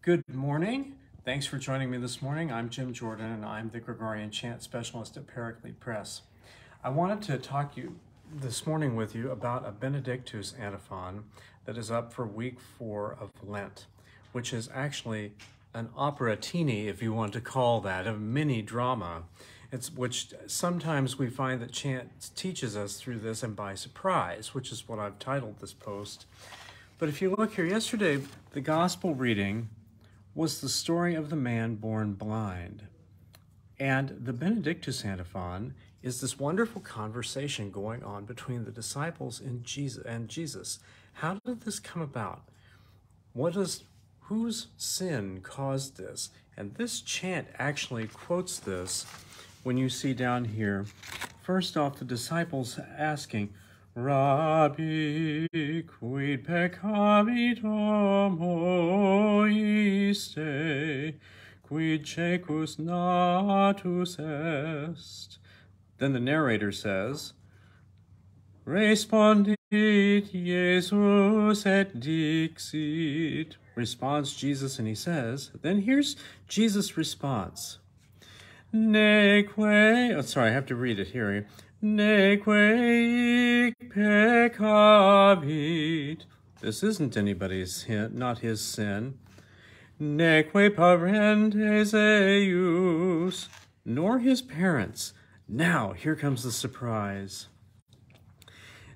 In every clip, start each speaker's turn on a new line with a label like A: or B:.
A: Good morning. Thanks for joining me this morning. I'm Jim Jordan and I'm the Gregorian Chant Specialist at Paraclete Press. I wanted to talk this morning with you about a Benedictus antiphon that is up for week 4 of Lent, which is actually an operatini, if you want to call that, a mini drama. Which sometimes we find that chant teaches us through this and by surprise, which is what I've titled this post. But if you look here, yesterday the gospel reading was the story of the man born blind. And the Benedictus antiphon is this wonderful conversation going on between the disciples and Jesus. How did this come about? Whose sin caused this? And this chant actually quotes this when you see down here, first off, the disciples asking, Rabbi, quid peccavit homo iste, quid cecus natus est. Then the narrator says, Respondit Jesus et dixit. Responds Jesus and he says, then here's Jesus' response. Neque, I have to read it here. Neque peccavit. This isn't anybody's sin, not his sin. Neque parentes eius. Nor his parents. Now, here comes the surprise.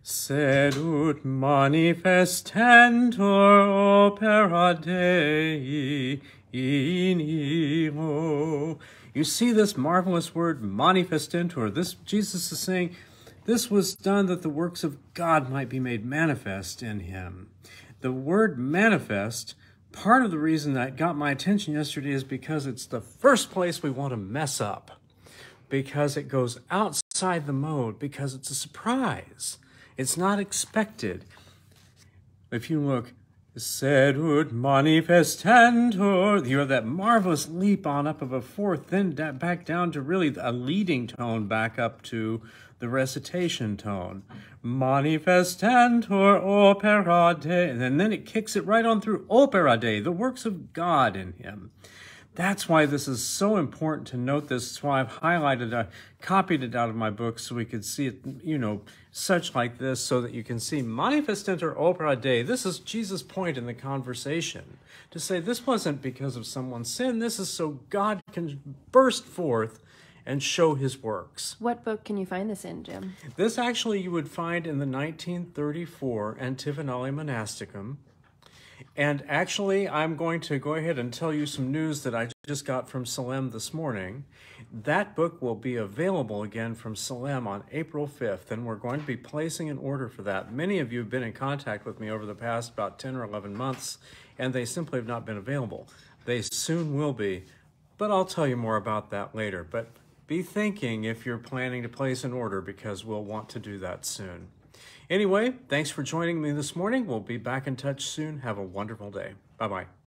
A: Sed ut manifestentur opera Dei in iro. You see this marvelous word, manifestentur. This, Jesus is saying, this was done that the works of God might be made manifest in him. The word manifest, part of the reason that got my attention yesterday is because it's the first place we want to mess up. Because it goes outside the mode, because it's a surprise. It's not expected. If you look, sed ut manifestentur, you have that marvelous leap on up of a fourth, then back down to really a leading tone, back up to the recitation tone. Manifestentur opera Dei, and then it kicks it right on through opera Dei, the works of God in him. That's why this is so important to note this. That's why I've highlighted, copied it out of my book so we could see it, such like this, so that you can see manifestentur opera Dei. This is Jesus' point in the conversation, to say this wasn't because of someone's sin. This is so God can burst forth and show his works.
B: What book can you find this in, Jim?
A: This actually you would find in the 1934 Antiphonale Monasticum. And actually, I'm going to go ahead and tell you some news that I just got from Salem this morning. That book will be available again from Salem on April 5th, and we're going to be placing an order for that. Many of you have been in contact with me over the past about 10 or 11 months, and they simply have not been available. They soon will be, but I'll tell you more about that later. But be thinking if you're planning to place an order, because we'll want to do that soon. Anyway, thanks for joining me this morning. We'll be back in touch soon. Have a wonderful day. Bye-bye.